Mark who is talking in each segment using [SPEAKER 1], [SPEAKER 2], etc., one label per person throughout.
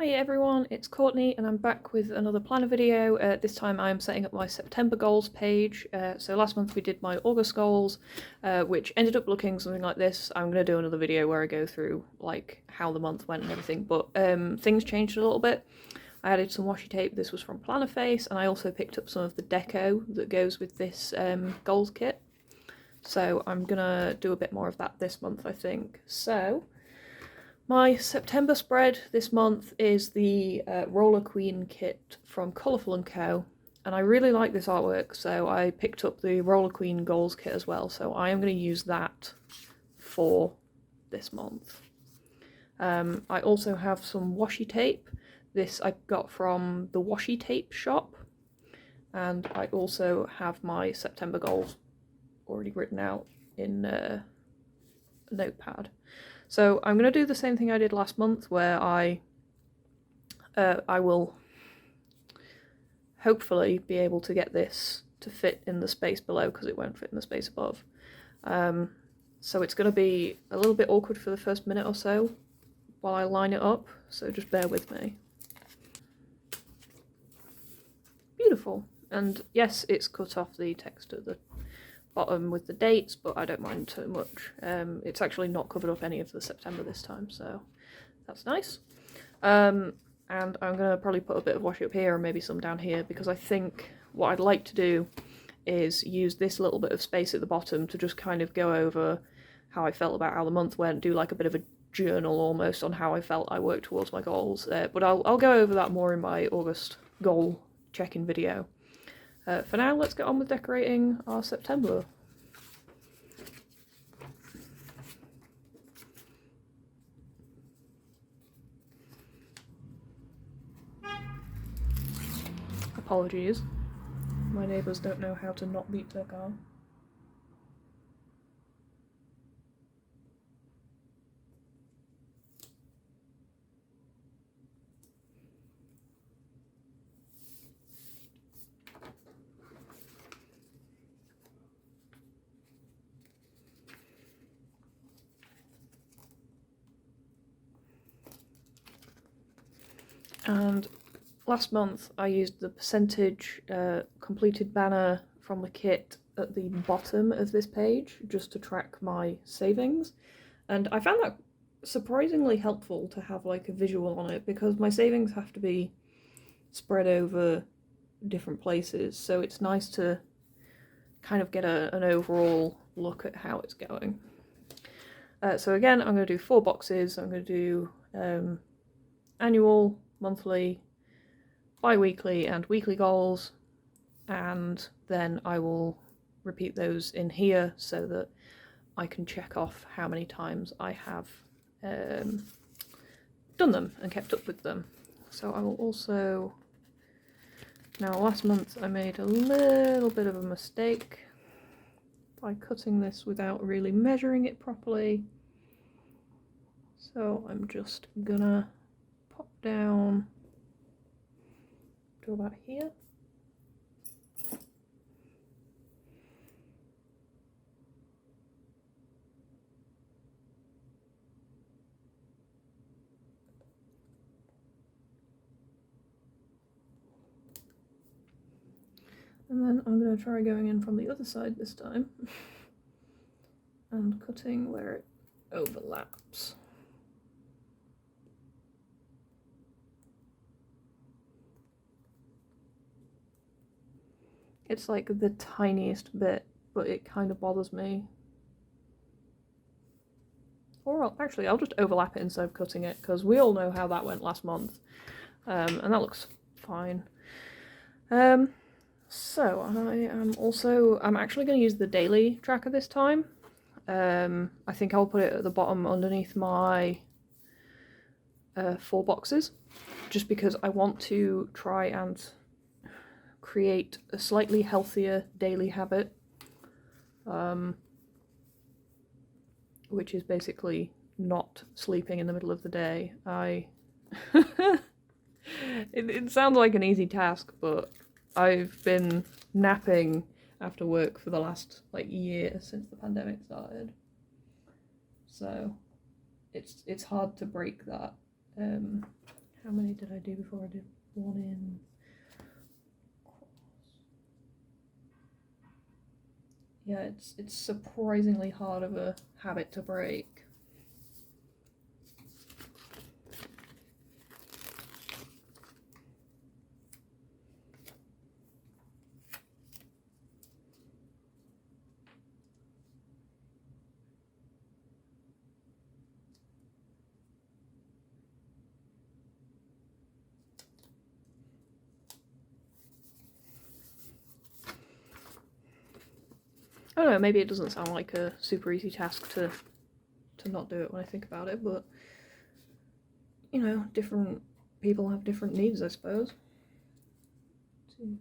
[SPEAKER 1] Hi everyone, it's Courtney and I'm back with another planner video. This time I'm setting up my September goals page. So last month we did my August goals, which ended up looking something like this. I'm going to do another video where I go through like how the month went and everything, but things changed a little bit. I added some washi tape. This was from Plannerface, and I also picked up some of the deco that goes with this goals kit. So I'm going to do a bit more of that this month, I think. So my September spread this month is the Roller Queen kit from Colourful & Co. And I really like this artwork, so I picked up the Roller Queen Goals kit as well. So I am going to use that for this month. I also have some washi tape. This I got from the washi tape shop. And I also have my September goals already written out in a notepad. So I'm going to do the same thing I did last month, where I will hopefully be able to get this to fit in the space below, because it won't fit in the space above. So it's going to be a little bit awkward for the first minute or so while I line it up, so just bear with me. Beautiful. And yes, it's cut off the text at the bottom with the dates, but I don't mind too much. It's actually not covered up any of the September this time, so that's nice. And I'm going to probably put a bit of washi up here and maybe some down here, because I think what I'd like to do is use this little bit of space at the bottom to just kind of go over how I felt about how the month went, do like a bit of a journal almost on how I felt I worked towards my goals. But I'll go over that more in my August goal check-in video. For now, let's get on with decorating our September. Apologies. My neighbours don't know how to not beat their car. And last month I used the percentage completed banner from the kit at the bottom of this page just to track my savings, and I found that surprisingly helpful to have like a visual on it, because my savings have to be spread over different places, so it's nice to kind of get an overall look at how it's going. So again, I'm going to do 4 boxes. I'm going to do annual, monthly, bi-weekly and weekly goals, and then I will repeat those in here so that I can check off how many times I have done them and kept up with them. So I will also... Now last month I made a little bit of a mistake by cutting this without really measuring it properly. So I'm just gonna pop down to about here. And then I'm going to try going in from the other side this time and cutting where it overlaps. It's like the tiniest bit, but it kind of bothers me. Or actually, I'll just overlap it instead of cutting it, because we all know how that went last month. And that looks fine. So I'm actually going to use the daily tracker this time. I think I'll put it at the bottom underneath my 4 boxes, just because I want to try and create a slightly healthier daily habit, which is basically not sleeping in the middle of the day. It sounds like an easy task, but I've been napping after work for the last like year since the pandemic started, so it's hard to break that How many did I do before I did one in cross? Yeah, it's surprisingly hard of a habit to break. I don't know, maybe it doesn't sound like a super easy task to not do it when I think about it, but you know, different people have different needs, I suppose. 2, 3.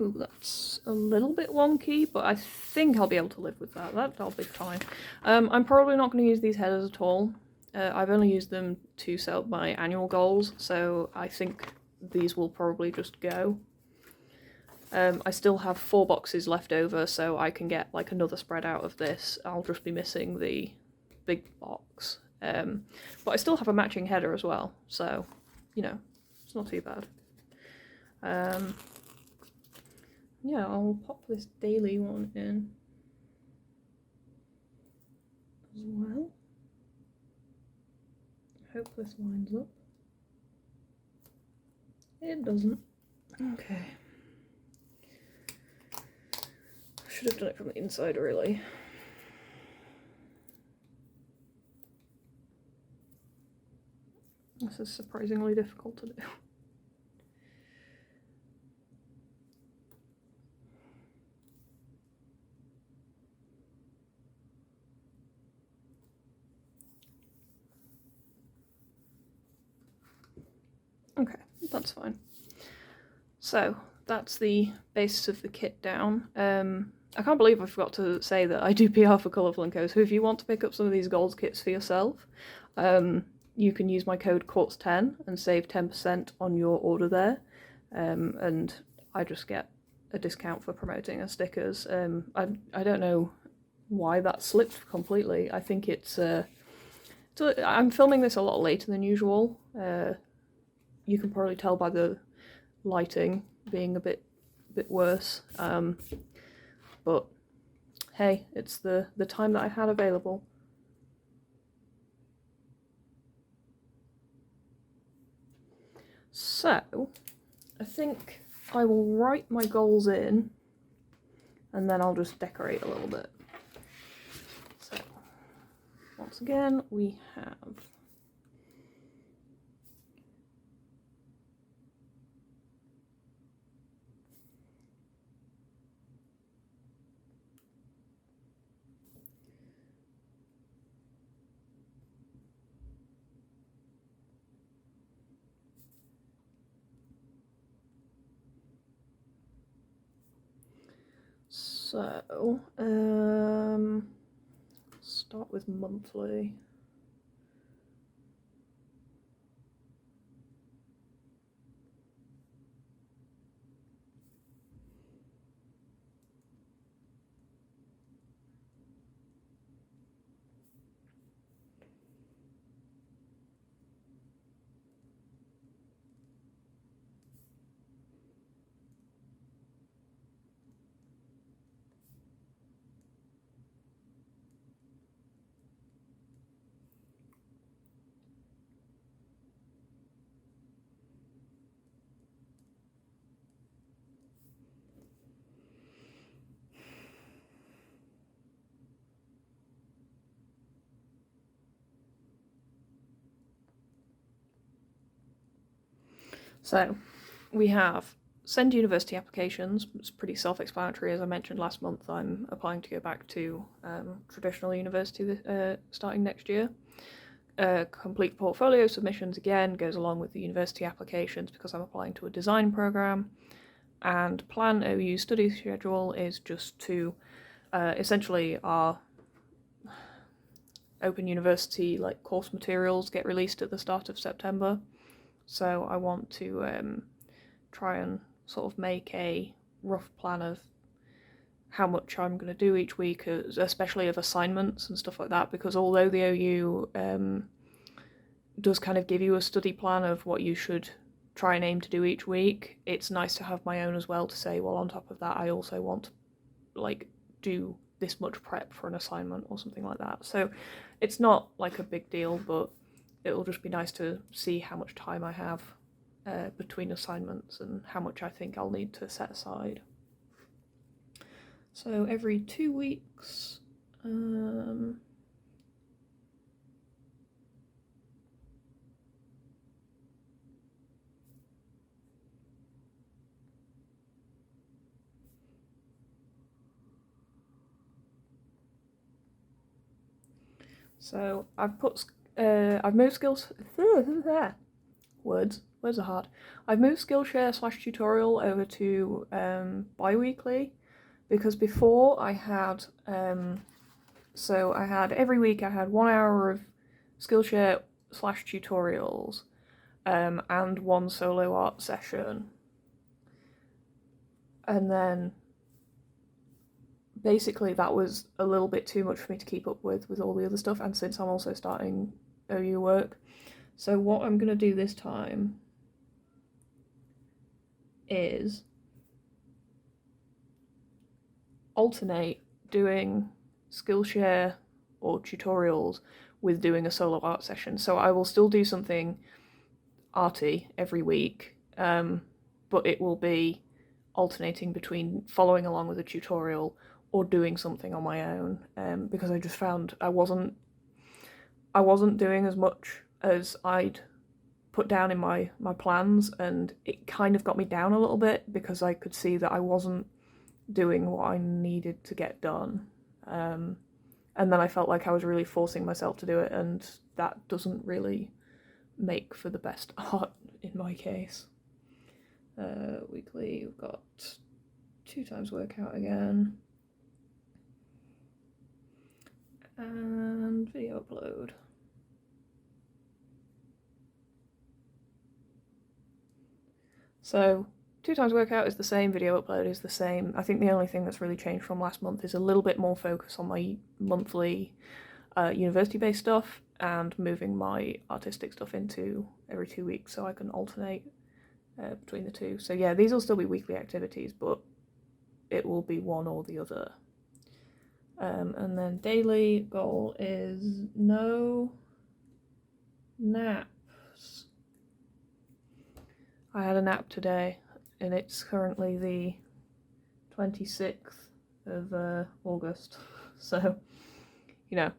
[SPEAKER 1] Ooh, that's a little bit wonky, but I think I'll be able to live with that. That'll be fine. I'm probably not going to use these headers at all. I've only used them to set up my annual goals, so I think these will probably just go. I still have 4 boxes left over, so I can get like another spread out of this. I'll just be missing the big box. But I still have a matching header as well, so, you know, it's not too bad. Yeah, I'll pop this daily one in as well. I hope this lines up. It doesn't. Okay. I should have done it from the inside, really. This is surprisingly difficult to do. Okay, that's fine. So that's the basis of the kit down. I can't believe I forgot to say that I do PR for Colourful & Co. So if you want to pick up some of these gold kits for yourself, you can use my code QUARTZ10 and save 10% on your order there. And I just get a discount for promoting our stickers. I don't know why that slipped completely. I think it's I'm filming this a lot later than usual. You can probably tell by the lighting being a bit worse, but hey, it's the time that I had available. So I think I will write my goals in and then I'll just decorate a little bit. So once again we have start with monthly. So we have send university applications. It's pretty self-explanatory. As I mentioned last month, I'm applying to go back to traditional university starting next year. Complete portfolio submissions again goes along with the university applications because I'm applying to a design program. and plan OU study schedule is just to essentially our Open University like course materials get released at the start of September, so I want to try and sort of make a rough plan of how much I'm going to do each week, especially of assignments and stuff like that, because although the OU does kind of give you a study plan of what you should try and aim to do each week, it's nice to have my own as well to say, well, on top of that, I also want to like do this much prep for an assignment or something like that. So it's not like a big deal, but it'll just be nice to see how much time I have between assignments and how much I think I'll need to set aside. So every 2 weeks, so I've moved skills. Words are hard. I've moved Skillshare / tutorial over to bi-weekly, because before I had so I had every week I had 1 hour of Skillshare / tutorials and one solo art session, and then basically that was a little bit too much for me to keep up with all the other stuff, and since I'm also starting OU work. So what I'm going to do this time is alternate doing Skillshare or tutorials with doing a solo art session. So I will still do something arty every week, but it will be alternating between following along with a tutorial or doing something on my own, because I just found I wasn't doing as much as I'd put down in my plans, and it kind of got me down a little bit because I could see that I wasn't doing what I needed to get done, and then I felt like I was really forcing myself to do it, and that doesn't really make for the best art in my case. Weekly, we've got 2 times workout again, and video upload. So 2 times workout is the same, video upload is the same. I think the only thing that's really changed from last month is a little bit more focus on my monthly university-based stuff and moving my artistic stuff into every 2 weeks so I can alternate between the two. So yeah, these will still be weekly activities, but it will be one or the other. And then daily goal is no naps. I had a nap today, and it's currently the 26th of August, so, you know,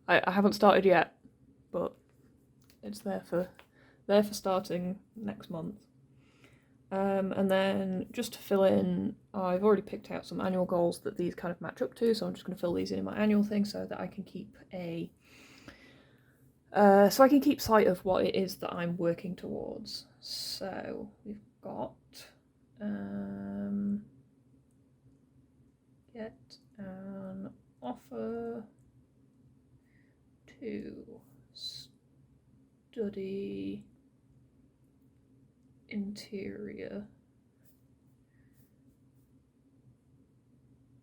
[SPEAKER 1] I haven't started yet, but it's there for starting next month. And then just to fill in, I've already picked out some annual goals that these kind of match up to, so I'm just going to fill these in my annual thing so that I can keep sight of what it is that I'm working towards. So we've got get an offer to study interior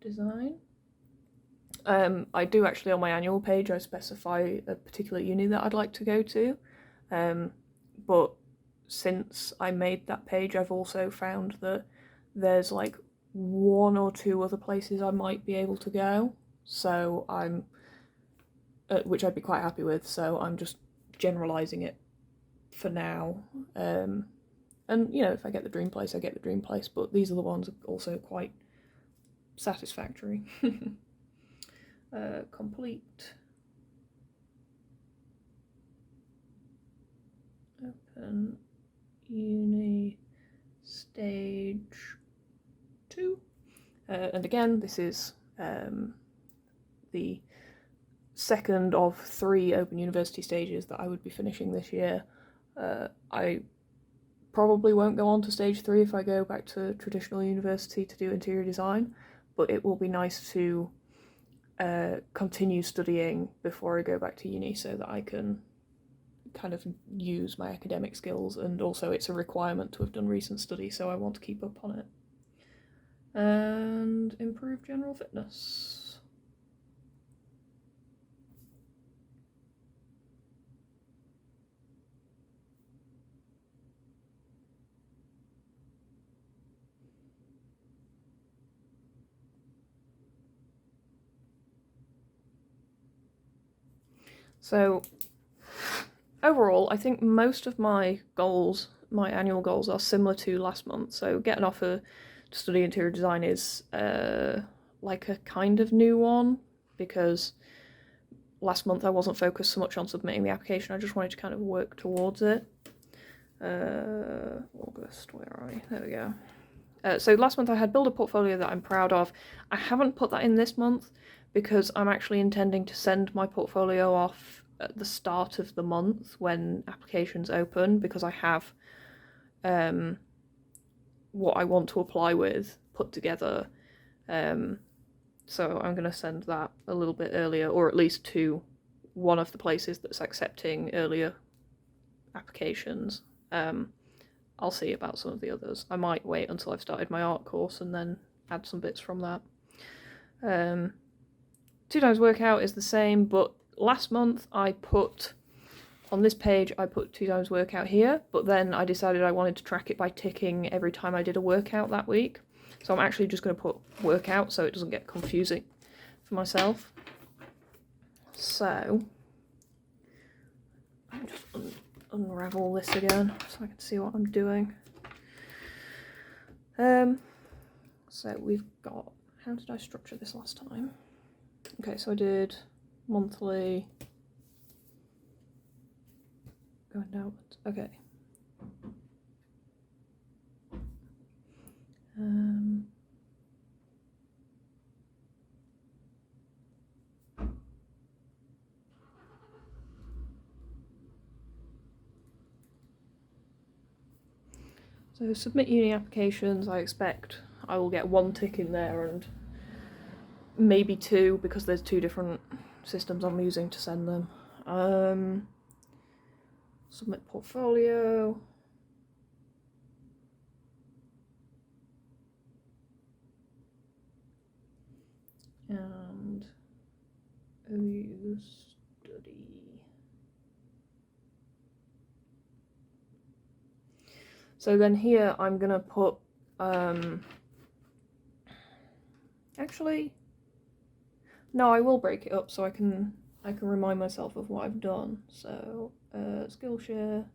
[SPEAKER 1] design. I do actually, on my annual page, I specify a particular uni that I'd like to go to, but since I made that page, I've also found that there's like 1 or 2 other places I might be able to go, so I'm, which I'd be quite happy with, so I'm just generalising it for now. And, you know, if I get the dream place, I get the dream place, but these are the ones also quite satisfactory. Complete. Open uni stage 2. And again, this is the second of 3 Open University stages that I would be finishing this year. I probably won't go on to stage 3 if I go back to traditional university to do interior design, but it will be nice to continue studying before I go back to uni so that I can kind of use my academic skills, and also it's a requirement to have done recent study, so I want to keep up on it. And improve general fitness. So overall, I think most of my goals, my annual goals, are similar to last month. So get an offer to study interior design is like a kind of new one, because last month I wasn't focused so much on submitting the application, I just wanted to kind of work towards it. August, where are we? There we go. So last month I had build a portfolio that I'm proud of. I haven't put that in this month because I'm actually intending to send my portfolio off at the start of the month when applications open, because I have what I want to apply with put together. So I'm going to send that a little bit earlier, or at least to one of the places that's accepting earlier applications. I'll see about some of the others. I might wait until I've started my art course and then add some bits from that. 2 times workout is the same, but last month I put, on this page, I put 2 times workout here, but then I decided I wanted to track it by ticking every time I did a workout that week. So I'm actually just going to put workout so it doesn't get confusing for myself. So I'll just unravel this again so I can see what I'm doing. So we've got, how did I structure this last time? Okay, so I did monthly, going downwards, okay. So submit uni applications, I expect I will get 1 tick in there, and maybe 2 because there's 2 different systems I'm using to send them. Submit portfolio. And OU study. So then here I'm gonna put, actually, no, I will break it up so I can remind myself of what I've done. So, Skillshare.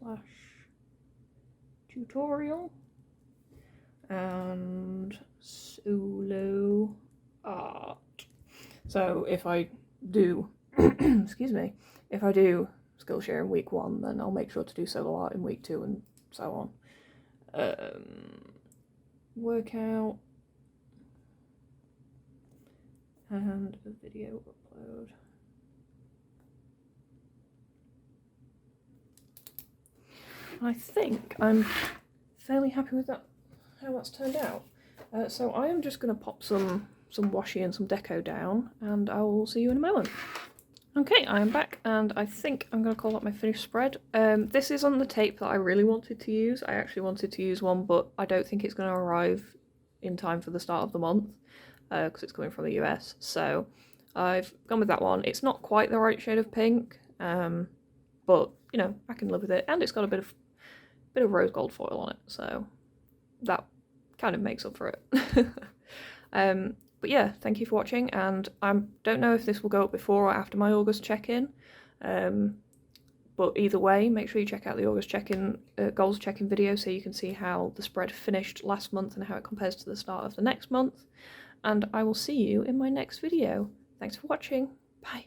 [SPEAKER 1] / tutorial. And solo art. So if I do, excuse me, if I do Skillshare in week 1, then I'll make sure to do solo art in week 2 and so on. Workout and a video upload. I think I'm fairly happy with that, how that's turned out. So I am just going to pop some washi and some deco down, and I will see you in a moment. Okay, I am back, and I think I'm going to call that my finished spread. This is on the tape that I really wanted to use. I actually wanted to use one, but I don't think it's going to arrive in time for the start of the month, because it's coming from the US. So I've gone with that one. It's not quite the right shade of pink, but you know, I can live with it, and it's got a bit of rose gold foil on it, so that kind of makes up for it. But yeah, thank you for watching, and I don't know if this will go up before or after my August check-in, but either way, make sure you check out the August check-in, goals check-in video so you can see how the spread finished last month and how it compares to the start of the next month, and I will see you in my next video. Thanks for watching, bye!